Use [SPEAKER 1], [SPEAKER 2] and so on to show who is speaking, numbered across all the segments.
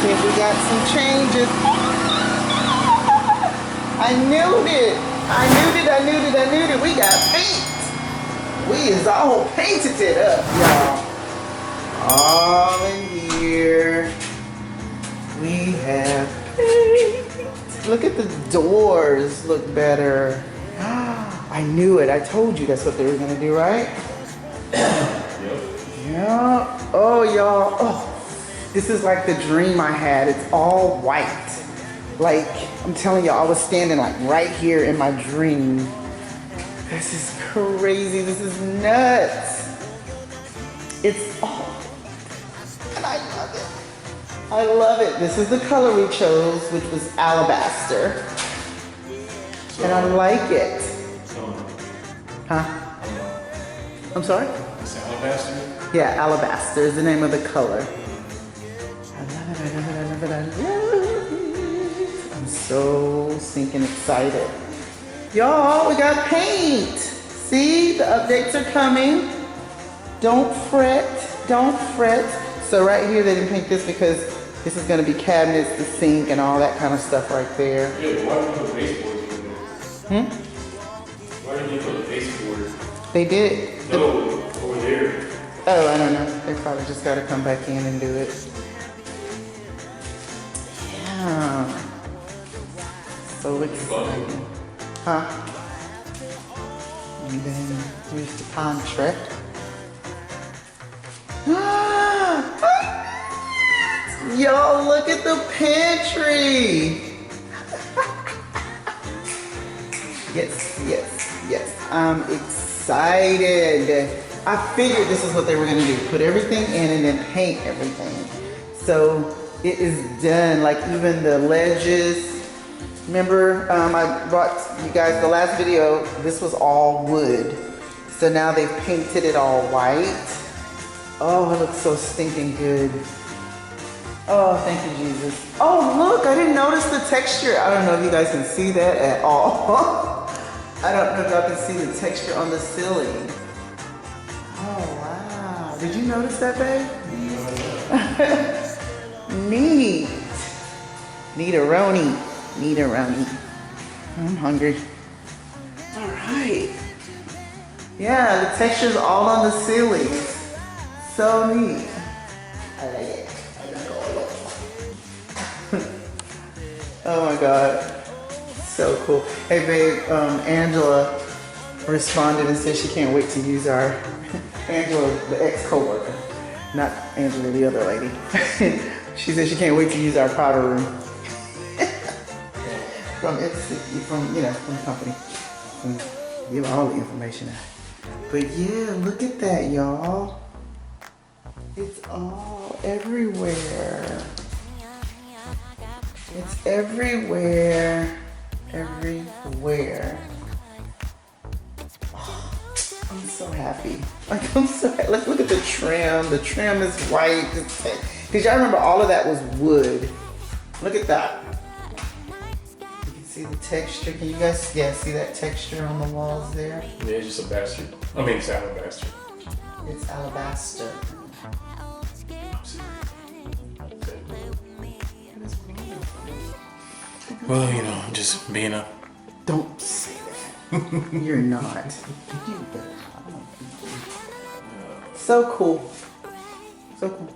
[SPEAKER 1] think we got some changes. I knew it. We got paint. We is all painted it up, y'all. All in here. We have paint. Look at the doors. Look better. I knew it. I told you that's what they were gonna do, right? Yeah. Oh, y'all. Oh, this is like the dream I had. It's all white. Like, I'm telling y'all, I was standing like right here in my dream. This is crazy. This is nuts. It's all, and I love it. I love it. This is the color we chose, which was alabaster. And I like it. Huh? I'm sorry?
[SPEAKER 2] It's alabaster?
[SPEAKER 1] Yeah, alabaster is the name of the color. I love it, I love it, I love it, I love it. I'm so stinking excited. Y'all, we got paint. See, the updates are coming. Don't fret, don't fret. So right here, they didn't paint this because this is gonna be cabinets, the sink, and all that kind of stuff right there.
[SPEAKER 2] Yeah, but why didn't you put baseboards in there? Why didn't you put baseboards?
[SPEAKER 1] They did.
[SPEAKER 2] No, over there.
[SPEAKER 1] Oh, I don't know. They probably just gotta come back in and do it. Yeah. So exciting. Huh? And then here's the contract. Y'all, look at the pantry. Yes. I'm excited. I figured this is what they were gonna do. Put everything in and then paint everything. So it is done, like even the ledges. Remember, I brought you guys the last video, this was all wood. So now they've painted it all white. Oh, it looks so stinking good. Oh, thank you, Jesus. Oh, look, I didn't notice the texture. I don't know if you guys can see that at all. I don't know if y'all can see the texture on the ceiling. Oh, wow. Did you notice that, babe? Neat. Neateroni. I'm hungry. All right. Yeah, the texture's all on the ceiling. So neat. I like it. Oh my God. So cool. Hey babe, Angela responded and said she can't wait to use our, Angela, the ex-coworker, not Angela, the other lady. She said she can't wait to use our powder room. from the company. Give all the information out. But yeah, look at that, y'all. It's all everywhere. It's everywhere. Oh, I'm so happy. Like, I'm so happy. Let's look at the trim. The trim is white. Because y'all remember all of that was wood. Look at that. You can see the texture. Can you guys see that texture on the walls there?
[SPEAKER 2] Yeah, it's just a bastard. I mean, it's alabaster.
[SPEAKER 1] It's alabaster.
[SPEAKER 2] Well, you know, just being a...
[SPEAKER 1] Don't say that. You're not. You better. So cool. So cool.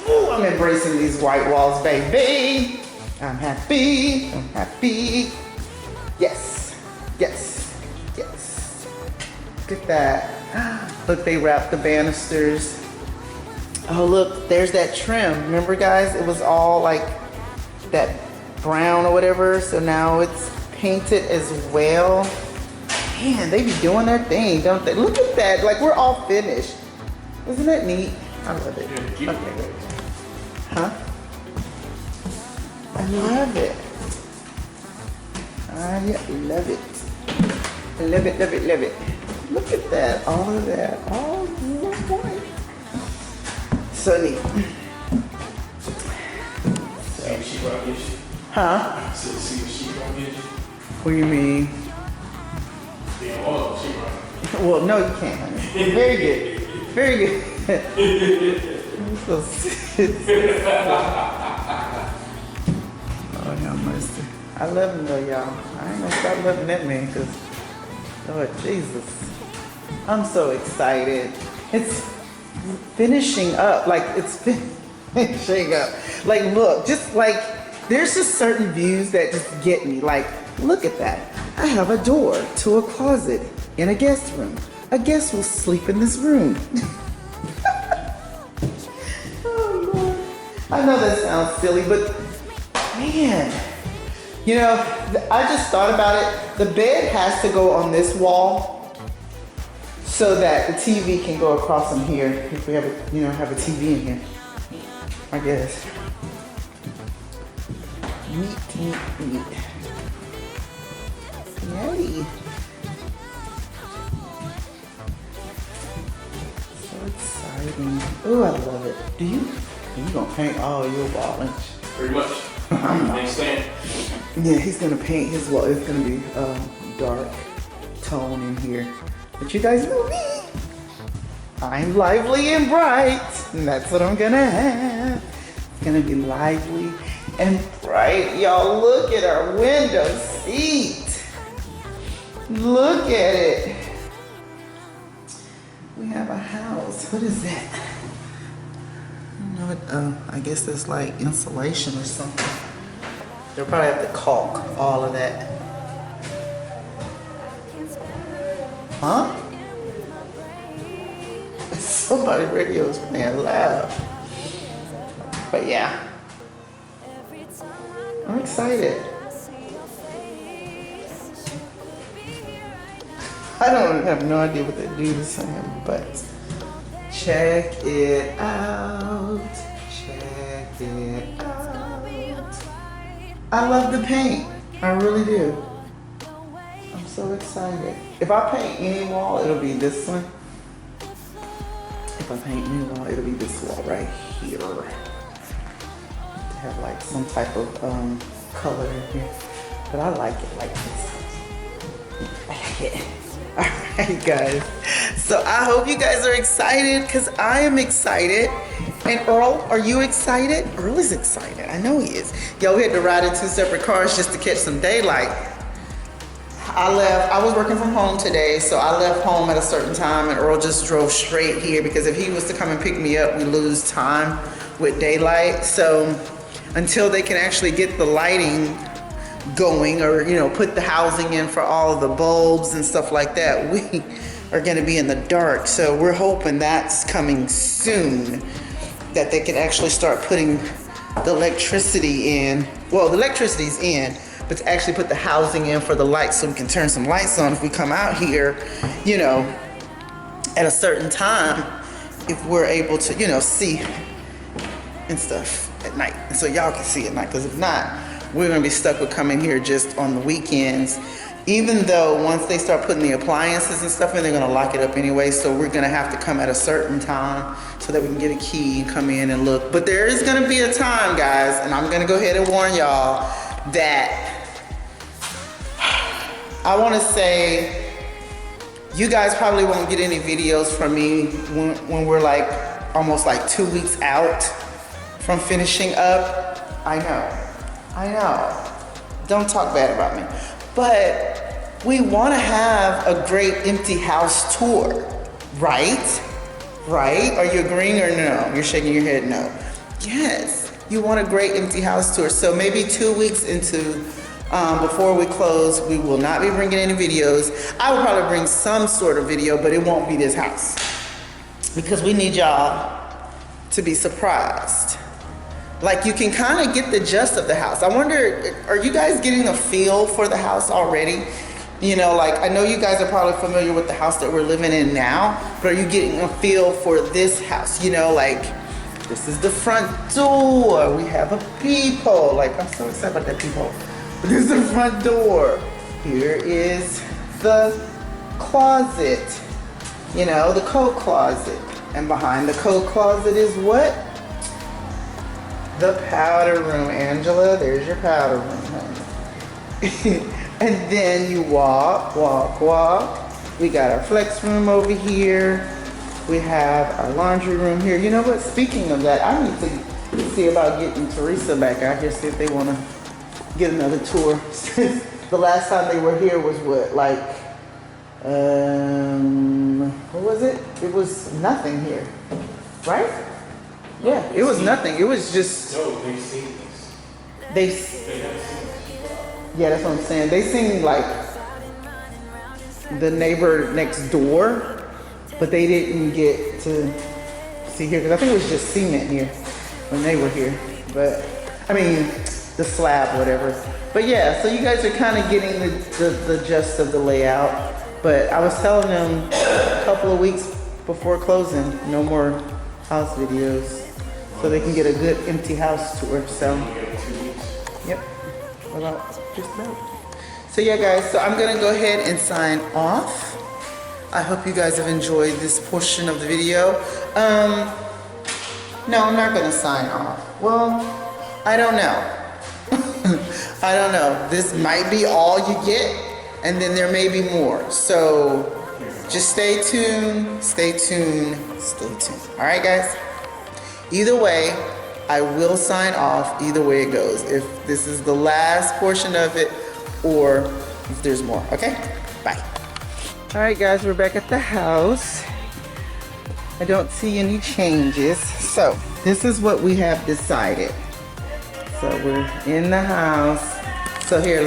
[SPEAKER 1] Ooh, I'm embracing these white walls, baby. I'm happy. Yes. Look at that. Look, they wrapped the banisters. Oh, look, there's that trim. Remember, guys? It was all like that brown or whatever. So now it's painted as well. Man, they be doing their thing, don't they? Look at that. Like, we're all finished. Isn't that neat? I love it. Okay. Huh? I love it. Love it. Look at that. All of that. All white. So neat. Huh? What do you mean? Well, no, you can't, honey. Very good. Very good. So, Lord have mercy. I love him though, y'all. I ain't gonna stop loving that man because, Lord Jesus. I'm so excited. It's finishing up. Like, it's finishing up. Like, look, just like, there's just certain views that just get me. Like, look at that. I have a door to a closet in a guest room. A guest will sleep in this room. Oh, Lord. I know that sounds silly, but man, you know, I just thought about it. The bed has to go on this wall so that the TV can go across from here if we have a, you know, have a TV in here. I guess. Neat. Yay. So exciting. Oh, I love it. Do you gonna paint all your wall, ain't you?
[SPEAKER 2] Pretty much.
[SPEAKER 1] I'm not.
[SPEAKER 2] Thanks, Stan.
[SPEAKER 1] Yeah, he's gonna paint his wall. It's gonna be dark tone in here. But you guys know me. I'm lively and bright. And that's what I'm gonna have. It's gonna be lively and bright. Y'all, look at our window seat. Look at it. We have a house. What is that? You know what? I guess that's like insulation or something. They'll probably have to caulk all of that. Huh? Somebody radio is playing loud. But yeah. I'm excited. I don't have no idea what that dude is saying, but check it out. Check it out. I love the paint. I really do. I'm so excited. If I paint any wall, it'll be this one. If I paint any wall, it'll be this wall right here. To have like some type of color in here. But I like it like this. I like it. Alright guys, so I hope you guys are excited because I am excited. And Earl, are you excited? Earl is excited, I know he is. Yo, we had to ride in 2 separate cars just to catch some daylight. I was working from home today, so I left home at a certain time and Earl just drove straight here because if he was to come and pick me up, we lose time with daylight. So until they can actually get the lighting going or, you know, put the housing in for all of the bulbs and stuff like that, we are going to be in the dark. So we're hoping that's coming soon, that they can actually start putting the electricity in. Well, the electricity's in, but to actually put the housing in for the lights so we can turn some lights on if we come out here, you know, at a certain time, if we're able to, you know, see and stuff at night. And so y'all can see at night, because if not, we're gonna be stuck with coming here just on the weekends. Even though once they start putting the appliances and stuff in, they're gonna lock it up anyway. So we're gonna have to come at a certain time so that we can get a key and come in and look. But there is gonna be a time, guys, and I'm gonna go ahead and warn y'all that I wanna say you guys probably won't get any videos from me when we're like almost like 2 weeks out from finishing up. I know. Don't talk bad about me. But we want to have a great empty house tour, right? Right? Are you agreeing or no? You're shaking your head no. Yes, you want a great empty house tour. So maybe 2 weeks into, before we close, we will not be bringing any videos. I will probably bring some sort of video, but it won't be this house. Because we need y'all to be surprised. Like, you can kind of get the gist of the house. I wonder, are you guys getting a feel for the house already? You know, like, I know you guys are probably familiar with the house that we're living in now, but are you getting a feel for this house? You know, like, this is the front door. We have a peephole. Like, I'm so excited about that peephole. This is the front door. Here is the closet. You know, the coat closet. And behind the coat closet is what? The powder room, Angela. There's your powder room, honey. And then you walk. We got our flex room over here. We have our laundry room here. You know what? Speaking of that, I need to see about getting Teresa back out here, see if they want to get another tour. The last time they were here was what, like, what was it? It was nothing here, right? Yeah, it was nothing. It was just.
[SPEAKER 2] No, they've seen this.
[SPEAKER 1] They
[SPEAKER 2] They have seen this.
[SPEAKER 1] Yeah, that's what I'm saying. They seen like the neighbor next door, but they didn't get to see here because I think it was just cement here when they were here. But I mean, the slab, whatever. But yeah, so you guys are kind of getting the gist of the layout. But I was telling them a couple of weeks before closing, no more house videos, so they can get a good empty house tour. So, yep, just about. So yeah, guys, so I'm gonna go ahead and sign off. I hope you guys have enjoyed this portion of the video. No, I'm not gonna sign off. Well, I don't know. I don't know. This might be all you get, and then there may be more. So just stay tuned, stay tuned, stay tuned. All right, guys? Either way, I will sign off either way it goes. If this is the last portion of it or if there's more, okay? Bye. All right, guys, we're back at the house. I don't see any changes. So this is what we have decided. So we're in the house. So here,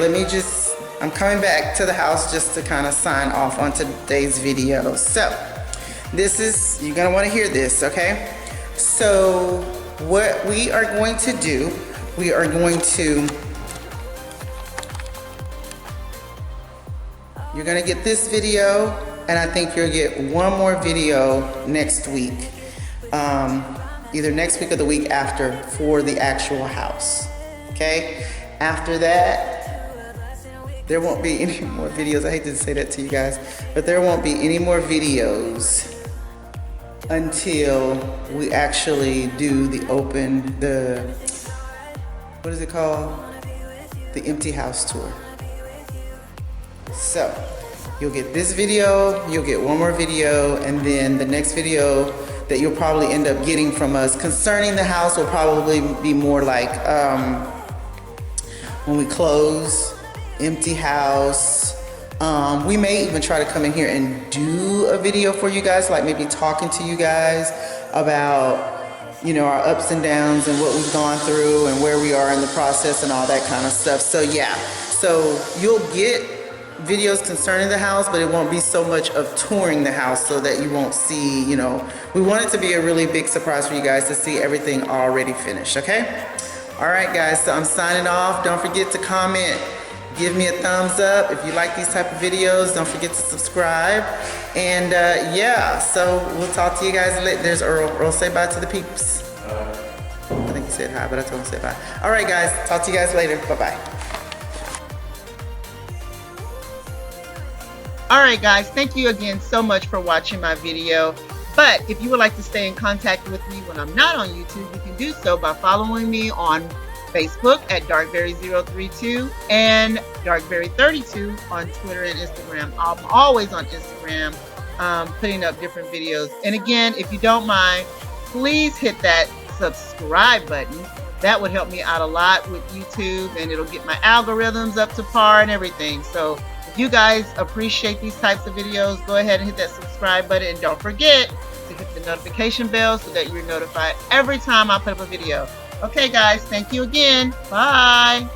[SPEAKER 1] I'm coming back to the house just to kind of sign off on today's video. So this is, you're gonna wanna hear this, okay? So what we are going to do, we are going to, you're gonna get this video, and I think you'll get one more video next week. Either next week or the week after for the actual house, okay? After that, there won't be any more videos. I hate to say that to you guys, but there won't be any more videos until we actually do what is it called? The empty house tour. So you'll get this video, you'll get one more video, and then the next video that you'll probably end up getting from us concerning the house will probably be more like when we close, empty house. We may even try to come in here and do a video for you guys, like maybe talking to you guys about, you know, our ups and downs and what we've gone through and where we are in the process and all that kind of stuff. So yeah, so you'll get videos concerning the house, but it won't be so much of touring the house so that you won't see, you know, we want it to be a really big surprise for you guys to see everything already finished, okay? All right, guys, so I'm signing off. Don't forget to comment. Give me a thumbs up if you like these type of videos. Don't forget to subscribe. And yeah, so we'll talk to you guys later. There's Earl. Earl, say bye to the peeps. I think he said hi, but I told him to say bye. All right, guys, talk to you guys later. Bye-bye. All right, guys, thank you again so much for watching my video. But if you would like to stay in contact with me when I'm not on YouTube, you can do so by following me on Facebook at Darkberry032 and Darkberry32 on Twitter and Instagram. I'm always on Instagram putting up different videos. And again, if you don't mind, please hit that subscribe button. That would help me out a lot with YouTube, and it'll get my algorithms up to par and everything. So if you guys appreciate these types of videos, go ahead and hit that subscribe button, and don't forget to hit the notification bell so that you're notified every time I put up a video. Okay, guys, thank you again. Bye.